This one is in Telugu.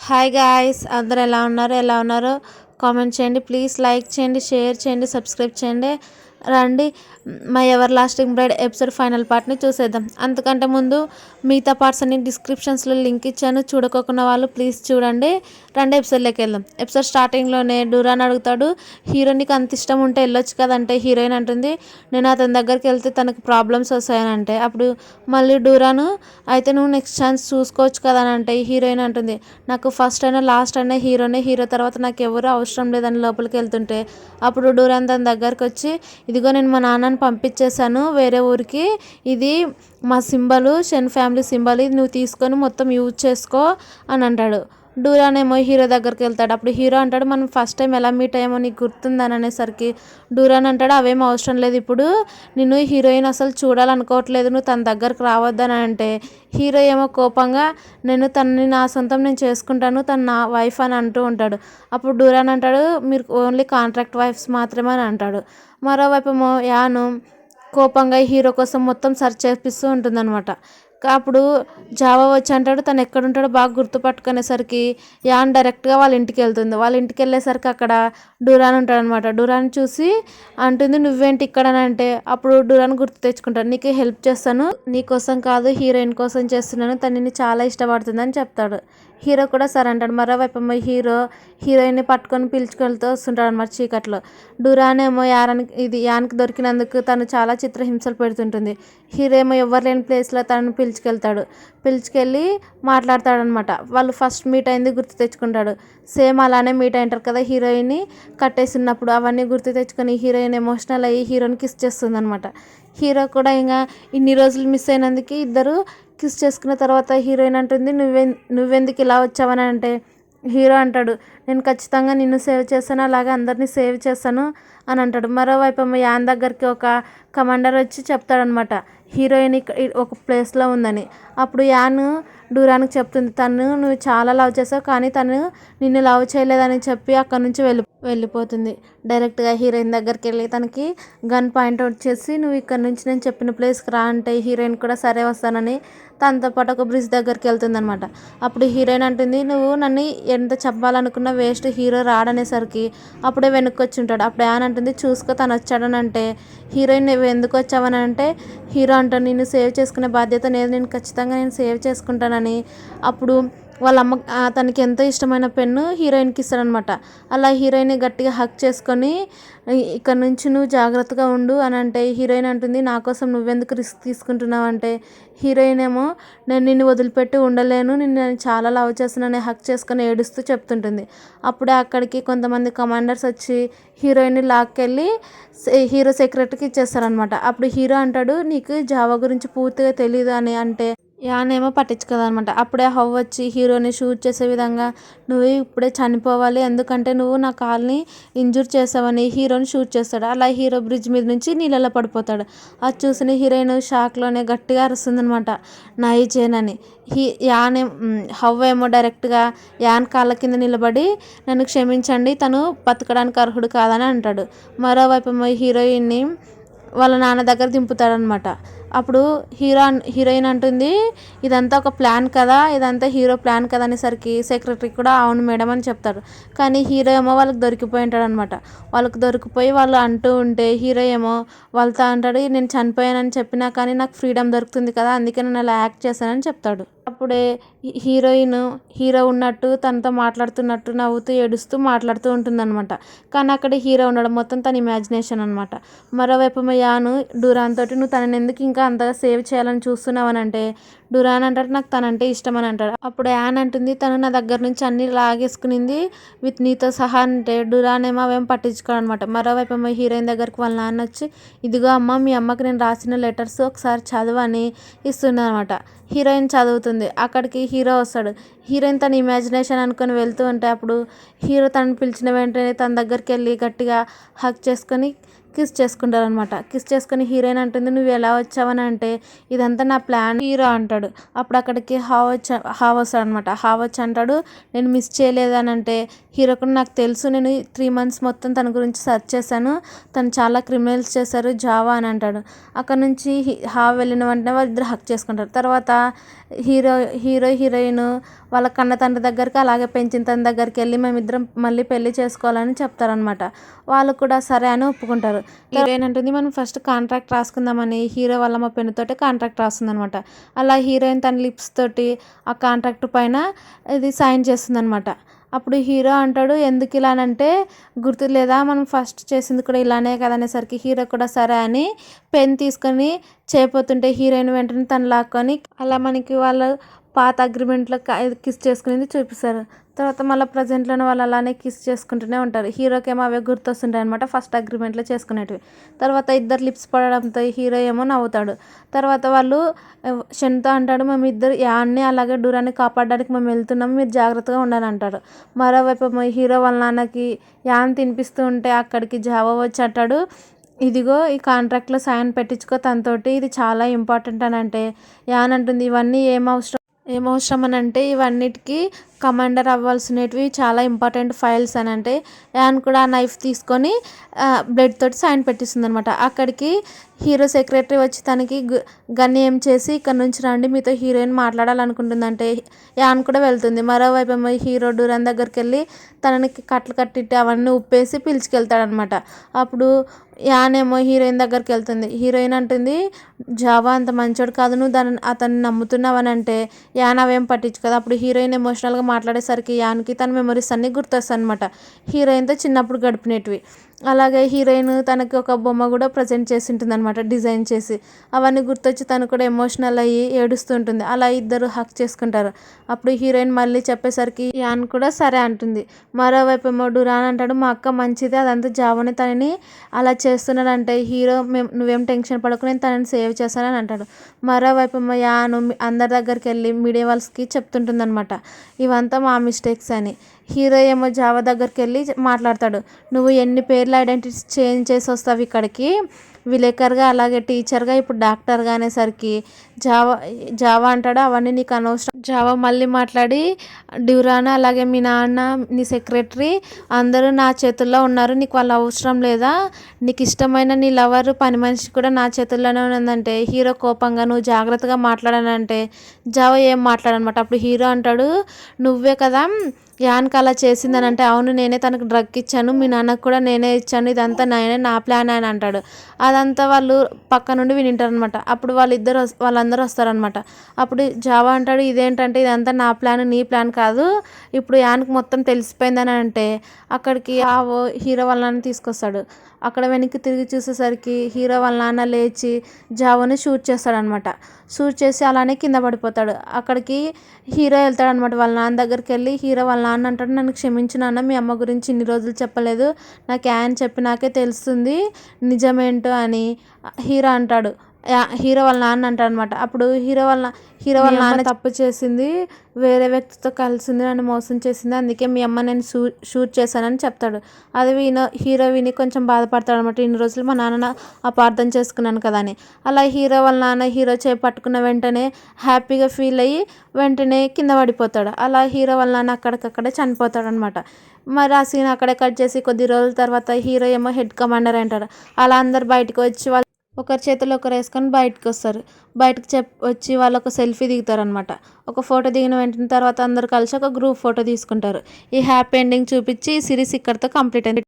హాయ్ గాయ్స్, అందరు ఎలా ఉన్నారో కామెంట్ చేయండి. ప్లీజ్ లైక్ చేయండి, షేర్ చేయండి, సబ్స్క్రైబ్ చేయండి. రండి my ever lasting braid episode final పార్ట్ని చూసేద్దాం. అంతకంటే ముందు మిగతా పార్ట్స్ అన్ని డిస్క్రిప్షన్స్లో లింక్ ఇచ్చాను, చూడకోకున్న వాళ్ళు ప్లీజ్ చూడండి. రండి ఎపిసోడ్లోకి వెళ్దాం. ఎపిసోడ్ స్టార్టింగ్లోనే డూరాన్ అడుగుతాడు, హీరోయిన్కి అంత ఇష్టం ఉంటే వెళ్ళొచ్చు కదంటే హీరోయిన్ అంటుంది, నేను అతని దగ్గరికి వెళ్తే తనకు ప్రాబ్లమ్స్ వస్తాయనంటే అప్పుడు మళ్ళీ డూరాను అయితే నువ్వు నెక్స్ట్ ఛాన్స్ చూసుకోవచ్చు కదా అని అంటే హీరోయిన్ అంటుంది, నాకు ఫస్ట్ అయినా లాస్ట్ అయినా హీరో తర్వాత నాకు ఎవరు అవసరం లేదని లోపలికి వెళ్తుంటే అప్పుడు డూరాన్ తన దగ్గరికి వచ్చి, ఇదిగో నేను మా నాన్నని పంపించేశాను వేరే ఊరికి, ఇది మా సింబలు, షెన్ ఫ్యామిలీ సింబల్, ఇది నువ్వు తీసుకొని మొత్తం యూజ్ చేసుకో అని అంటాడు. డూరాన్ ఏమో హీరో దగ్గరికి వెళ్తాడు. అప్పుడు హీరో అంటాడు, మనం ఫస్ట్ టైం ఎలా మీట్ అయ్యామో నీకు గుర్తుందని అనేసరికి డూరాన్ అంటాడు, అవేం అవసరం లేదు, ఇప్పుడు నిన్ను హీరోయిన్ అసలు చూడాలనుకోవట్లేదు, నువ్వు తన దగ్గరకు రావద్దని అంటే హీరో ఏమో కోపంగా, నేను తనని నా సొంతం నేను చేసుకుంటాను, తను నా వైఫ్ అని అంటూ ఉంటాడు. అప్పుడు డూరాన్ అంటాడు, మీరు ఓన్లీ కాంట్రాక్ట్ వైఫ్స్ మాత్రమే అని అంటాడు. మరోవైపు ఏమో యాను కోపంగా హీరో కోసం మొత్తం సెర్చ్ చేపిస్తూ ఉంటుందన్నమాట. అప్పుడు జావా వచ్చి అంటాడు, తను ఎక్కడుంటాడో బాగా గుర్తుపట్టుకునేసరికి యాన్ డైరెక్ట్గా వాళ్ళ ఇంటికి వెళ్తుంది. వాళ్ళ ఇంటికి వెళ్ళేసరికి అక్కడ డూరాన్ ఉంటాడనమాట. డూరాన్ చూసి అంటుంది, నువ్వేంటి ఇక్కడ అని అంటే అప్పుడు డూరాన్ గుర్తు తెచ్చుకుంటాడు, నీకు హెల్ప్ చేస్తాను, నీకోసం కాదు హీరోయిన్ కోసం చేస్తున్నాను, తనని చాలా ఇష్టపడుతుందని చెప్తాడు. హీరో కూడా సరే అంటాడు. మరోవైపు హీరోయిన్ని పట్టుకొని పిలుచుకెళ్తూ వస్తుంటాడు అనమాట చీకట్లో. డూరాన్ ఏమో యాన్కి దొరికినందుకు తను చాలా చిత్రహింసలు పెడుతుంటుంది. హీరో ఏమో ఎవరు లేని ప్లేస్లో తనను పిలుచుకెళ్ళి మాట్లాడతాడనమాట. వాళ్ళు ఫస్ట్ మీట్ అయింది గుర్తు తెచ్చుకుంటాడు. సేమ్ అలానే మీట్ అయింటారు కదా హీరోయిన్ని కట్టేసినప్పుడు, అవన్నీ గుర్తు తెచ్చుకొని హీరోయిన్ ఎమోషనల్ అయ్యి హీరోని కిస్ చేస్తుంది అనమాట. హీరో కూడా ఇంకా ఇన్ని రోజులు మిస్ అయినందుకు ఇద్దరు కిస్ చేసుకున్న తర్వాత హీరోయిన్ అంటుంది, నువ్వెందుకు ఇలా వచ్చావని అంటే హీరో అంటాడు, నేను ఖచ్చితంగా నిన్ను సేవ్ చేస్తాను, అలాగే అందరినీ సేవ్ చేస్తాను అని అంటాడు. మరోవైపు యాన్ దగ్గరికి ఒక కమాండర్ వచ్చి చెప్తాడనమాట, హీరోయిన్ ఒక ప్లేస్లో ఉందని. అప్పుడు యాన్ డూరాన్కి చెప్తుంది, నువ్వు చాలా లవ్ చేసావు కానీ తను నిన్ను లవ్ చేయలేదని చెప్పి అక్కడ నుంచి వెళ్ళిపోతుంది. డైరెక్ట్గా హీరోయిన్ దగ్గరికి వెళ్ళి తనకి గన్ పాయింట్అవుట్ చేసి, నువ్వు ఇక్కడ నుంచి నేను చెప్పిన ప్లేస్కి రా అంటే హీరోయిన్ కూడా సరే వస్తానని తనతో పాటు ఒక బ్రిడ్జ్ దగ్గరికి వెళ్తుంది అనమాట. అప్పుడు హీరోయిన్ అంటుంది, నువ్వు నన్ను ఎంత చెప్పాలనుకున్న వేస్ట్, హీరో రాడనేసరికి అప్పుడే వెనక్కి వచ్చి ఉంటాడు. అప్పుడు యాన్ అంటుంది, చూసుకో తను వచ్చాడని అంటే హీరోయిన్ నువ్వు ఎందుకు వచ్చావని అంటే హీరో అంటాడు, నిన్ను సేవ్ చేసుకునే బాధ్యత నేను ఖచ్చితంగా సేవ్ చేసుకుంటానని. అప్పుడు వాళ్ళ అమ్మ తనకి ఎంతో ఇష్టమైన పెన్ను హీరోయిన్కి ఇస్తాడనమాట. అలా హీరోయిన్ గట్టిగా హక్ చేసుకొని, ఇక్కడ నుంచి నువ్వు జాగ్రత్తగా ఉండు అని అంటే హీరోయిన్ అంటుంది, నా కోసం నువ్వెందుకు రిస్క్ తీసుకుంటున్నావు అంటే హీరోయిన్ ఏమో, నేను నిన్ను వదిలిపెట్టి ఉండలేను, నేను చాలా లవ్ చేస్తున్నాను హక్ చేసుకొని ఏడుస్తూ చెప్తుంటుంది. అప్పుడే అక్కడికి కొంతమంది కమాండర్స్ వచ్చి హీరోయిన్ని లాక్కెళ్ళి హీరో సెక్రటరీకి ఇచ్చేస్తారనమాట. అప్పుడు హీరో అంటాడు, నీకు జావా గురించి పూర్తిగా తెలియదు అని అంటే యాన్ ఏమో పట్టించుకోదనమాట. అప్పుడే హవ్ వచ్చి హీరోని షూట్ చేసే విధంగా, నువ్వు ఇప్పుడే చనిపోవాలి ఎందుకంటే నువ్వు నా కాల్ని ఇంజూర్ చేసావని హీరోని షూట్ చేస్తాడు. అలా హీరో బ్రిడ్జ్ మీద నుంచి నీళ్ళలో పడిపోతాడు. అది చూసిన హీరోయిన్ షాక్లోనే గట్టిగా అరుస్తుందనమాట, నైజేన్ అని. హవ్ ఏమో డైరెక్ట్గా యాన్ కాళ్ళ కింద నిలబడి, నన్ను క్షమించండి, తను బతకడానికి అర్హుడు కాదని అంటాడు. మరోవైపు హీరోయిన్ని వాళ్ళ నాన్న దగ్గర దింపుతాడనమాట. అప్పుడు హీరోయిన్ అంటుంది, ఇదంతా ఒక ప్లాన్ కదా, ఇదంతా హీరో ప్లాన్ కదా అనేసరికి సెక్రటరీ కూడా అవును మేడం అని చెప్తాడు. కానీ హీరో ఏమో వాళ్ళకి దొరికిపోయి ఉంటాడు అనమాట. వాళ్ళకి దొరికిపోయి వాళ్ళు అంటూ ఉంటే హీరో ఏమో వాళ్ళతో అంటాడు, నేను చనిపోయానని చెప్పినా కానీ నాకు ఫ్రీడమ్ దొరుకుతుంది కదా, అందుకే నేను అలా యాక్ట్ చేశానని చెప్తాడు. అప్పుడే హీరో ఉన్నట్టు తనతో మాట్లాడుతున్నట్టు నవ్వుతూ ఏడుస్తూ మాట్లాడుతూ ఉంటుందన్నమాట. కానీ అక్కడ హీరో ఉండడం మొత్తం తన ఇమాజినేషన్ అనమాట. మరోవైపు యాను డూరాన్ తోటి, నువ్వు తనని ఎందుకు ఇంకా అంతగా సేవ్ చేయాలని చూస్తున్నావు అని అంటే డూరాన్ అంటాడు, నాకు తనంటే ఇష్టం అని అంటాడు. అప్పుడు యాన్ అంటుంది, తను నా దగ్గర నుంచి అన్ని లాగేసుకునింది విత్ నీతో సహా అంటే డూరాన్ ఏమో అవేం పట్టించుకోడనమాట. మరోవైపు హీరోయిన్ దగ్గరికి వాళ్ళ నాన్న వచ్చి, ఇదిగో అమ్మ, మీ అమ్మకి నేను రాసిన లెటర్స్ ఒకసారి చదవని ఇస్తుందన్నమాట. హీరోయిన్ చదువుతుంది. అక్కడికి హీరో వస్తాడు. హీరోయిన్ తన ఇమాజినేషన్ అనుకొని వెళ్తూ ఉంటే అప్పుడు హీరో తనని పిలిచిన వెంటనే తన దగ్గరికి వెళ్ళి గట్టిగా హక్ చేసుకొని కిస్ చేసుకుంటారనమాట. కిస్ చేసుకొని హీరోయిన్ అంటుంది, నువ్వు ఎలా వచ్చావని అంటే ఇదంతా నా ప్లాన్ హీరో అంటాడు. అప్పుడు అక్కడికి హావ్ వస్తాడు అనమాట. హావ్ వచ్చి అంటాడు, నేను మిస్ చేయలేదని అంటే హీరో కూడా, నాకు తెలుసు, నేను 3 months మొత్తం తన గురించి సెర్చ్ చేశాను, తను చాలా క్రిమినల్స్ చేశారు జావా అని అంటాడు. అక్కడ నుంచి హావ్ వెళ్ళిన వెంటనే వాళ్ళిద్దరు హక్ చేసుకుంటారు. తర్వాత హీరో హీరోయిన్ వాళ్ళ కన్న తండ్రి దగ్గరికి అలాగే పెంచిన తన దగ్గరికి వెళ్ళి మేమిద్దరం మళ్ళీ పెళ్లి చేసుకోవాలని చెప్తారనమాట. వాళ్ళు కూడా సరే అని ఒప్పుకుంటారు. హీరోయిన్ అంటుంది మనం ఫస్ట్ కాంట్రాక్ట్ రాసుకుందామని హీరో వాళ్ళ మా పెన్నుతోటి కాంట్రాక్ట్ రాస్తుందనమాట. అలా హీరోయిన్ తన లిప్స్ తోటి ఆ కాంట్రాక్ట్ పైన ఇది సైన్ చేస్తుందనమాట. అప్పుడు హీరో అంటాడు ఎందుకు ఇలా అంటే గుర్తు లేదా మనం ఫస్ట్ చేసింది కూడా ఇలానే కదా అనేసరికి హీరో కూడా సరే అని పెన్ తీసుకొని చేయబోతుంటే హీరోయిన్ వెంటనే తను లాక్కొని అలా మనకి వాళ్ళ పాత అగ్రిమెంట్లో కిస్ చేసుకునేది చూపిస్తారు. తర్వాత మళ్ళీ ప్రజెంట్లోనే వాళ్ళు అలానే కిస్ చేసుకుంటూనే ఉంటారు. హీరోకి ఏమో అవే గుర్తొస్తుంటాయి అనమాట ఫస్ట్ అగ్రిమెంట్లో చేసుకునేటివి. తర్వాత ఇద్దరు లిప్స్ పడడంతో హీరో ఏమో నవ్వుతాడు. తర్వాత వాళ్ళు షన్తో అంటాడు మేము ఇద్దరు యాన్ని అలాగే డూరాన్ని కాపాడడానికి మేము వెళ్తున్నాము మీరు జాగ్రత్తగా ఉండాలని అంటాడు. మరోవైపు హీరో వాళ్ళ నాన్నకి యాన్ తినిపిస్తూ ఉంటే అక్కడికి జావా వచ్చి అంటాడు ఇదిగో ఈ కాంట్రాక్ట్లో సైన్ పెట్టించుకో తనతోటి ఇది చాలా ఇంపార్టెంట్ అని అంటే యాన్ అంటుంది ఇవన్నీ ఏమవసరం అని అంటే ఇవన్నిటికీ కమాండర్ అవ్వాల్సినవి చాలా ఇంపార్టెంట్ ఫైల్స్ అని అంటే యాన్ కూడా ఆ నైఫ్ తీసుకొని బ్లడ్ తోటి సైన్ పెట్టిస్తుంది అనమాట. అక్కడికి హీరో సెక్రటరీ వచ్చి తనకి గన్ ఏం చేసి ఇక్కడ నుంచి రండి మీతో హీరోయిన్ మాట్లాడాలనుకుంటుందంటే యాన్ కూడా వెళ్తుంది. మరోవైపు హీరో డూరాన్ దగ్గరికి వెళ్ళి తనకి కట్లు కట్టిట్టి అవన్నీ ఉప్పేసి పిలుచుకెళ్తాడనమాట. అప్పుడు యాన్ ఏమో హీరోయిన్ దగ్గరికి వెళ్తుంది. హీరోయిన్ అంటుంది జావా అంత మంచోడు కాదు నువ్వు అతన్ని నమ్ముతున్నావని అంటే యాన్ అవేం పట్టించుకోదు. అప్పుడు హీరోయిన్ ఎమోషనల్గా మాట్లాడేసరికి యాన్కి తన మెమరీస్ అన్నీ గుర్తొస్తాయి అనమాట హీరోయిన్తో చిన్నప్పుడు గడిపినవి. అలాగే హీరోయిన్ తనకి ఒక బొమ్మ కూడా ప్రజెంట్ చేసి ఉంటుంది అనమాట డిజైన్ చేసి. అవన్నీ గుర్తొచ్చి తను కూడా ఎమోషనల్ అయ్యి ఏడుస్తూ ఉంటుంది. అలా ఇద్దరు హక్ చేసుకుంటారు. అప్పుడు హీరోయిన్ మళ్ళీ చెప్పేసరికి యాన్ కూడా సరే అంటుంది. మరోవైపు ఏమో డూరాన్ అంటాడు మా అక్క మంచిది అదంతా జావాని తనని అలా చేస్తున్నాడంటే హీరో నువ్వేం టెన్షన్ పడకు నేను తనని సేవ్ చేస్తానని అంటాడు. మరోవైపు ఏమో యాను అందరి దగ్గరికి వెళ్ళి మీడియా వాళ్ళకి చెప్తుంటుంది అనమాట ఇవంతా మా మిస్టేక్స్ అని. హీరో ఏమో జావా దగ్గరికి వెళ్ళి మాట్లాడతాడు నువ్వు ఎన్ని పేర్లు ఐడెంటిటీ చేంజ్ చేసి వస్తావు ఇక్కడికి విలేకరుగా అలాగే టీచర్గా ఇప్పుడు డాక్టర్గా అనేసరికి జావా అంటాడు అవన్నీ నీకు అనవసరం. జావా మళ్ళీ మాట్లాడి డ్యూరాన్ అలాగే మీ నాన్న నీ సెక్రటరీ అందరూ నా చేతుల్లో ఉన్నారు నీకు వాళ్ళు అవసరం లేదా నీకు ఇష్టమైన నీ లవర్ పని మనిషి కూడా నా చేతుల్లోనే ఉన్నదంటే హీరో కోపంగా నువ్వు జాగ్రత్తగా మాట్లాడానంటే జావా ఏం మాట్లాడనమాట. అప్పుడు హీరో అంటాడు నువ్వే కదా యాన్కి అలా చేసిందని అంటే అవును నేనే తనకు డ్రగ్ ఇచ్చాను మీ నాన్నకు కూడా నేనే ఇచ్చాను ఇదంతా నా ప్లాన్ అని అంటాడు. అదంతా వాళ్ళు పక్క నుండి వినింటారనమాట. అప్పుడు వాళ్ళందరూ వస్తారనమాట. అప్పుడు జావా అంటాడు ఇదేంటంటే ఇదంతా నా ప్లాన్ నీ ప్లాన్ కాదు ఇప్పుడు యాన్కి మొత్తం తెలిసిపోయిందని అంటే అక్కడికి హీరో వాళ్ళ నాన్న తీసుకొస్తాడు. అక్కడ వెనక్కి తిరిగి చూసేసరికి హీరో వాళ్ళ నాన్న లేచి జావాని షూట్ చేస్తాడనమాట. షూట్ చేసి అలానే కింద పడిపోతాడు. అక్కడికి హీరో వెళ్తాడనమాట వాళ్ళ నాన్న దగ్గరికి వెళ్ళి హీరో వాళ్ళ నాన్న అంటాడు నన్ను క్షమించు నాన్న మీ అమ్మ గురించి ఇన్ని రోజులు చెప్పలేదు నాకు యాన్ చెప్పినాకే తెలుస్తుంది నిజమేంటో అని హీరో అంటాడు. హీరో వాళ్ళ నాన్న అంటాడు అనమాట. అప్పుడు హీరో వాళ్ళ నాన్న తప్పు చేసింది వేరే వ్యక్తితో కలిసింది నన్ను మోసం చేసింది అందుకే మీ అమ్మ నేను షూట్ చేశానని చెప్తాడు. అది హీరో విని కొంచెం బాధపడతాడు అనమాట ఇన్ని రోజులు మా నాన్న అపార్థం చేసుకున్నాను కదా అని. అలా హీరో వాళ్ళ నాన్న హీరో పట్టుకున్న వెంటనే హ్యాపీగా ఫీల్ అయ్యి వెంటనే కింద పడిపోతాడు. అలా హీరో వాళ్ళ నాన్న అక్కడికక్కడే చనిపోతాడు అనమాట. మరి ఆ సీన్ అక్కడే కట్ చేసి కొద్ది రోజుల తర్వాత హీరో ఏమో హెడ్ కమాండర్ అంటాడు. అలా అందరు బయటకు వచ్చి వాళ్ళు ఒకరి చేతిలో ఒకరు వేసుకొని బయటకు వస్తారు. బయటకు వచ్చి వాళ్ళు ఒక సెల్ఫీ దిగుతారనమాట. ఒక ఫోటో దిగిన వెంటనే తర్వాత అందరు కలిసి ఒక గ్రూప్ ఫోటో తీసుకుంటారు. ఈ హ్యాపీ ఎండింగ్ చూపించి ఈ సిరీస్ ఇక్కడితో కంప్లీట్ అయింది.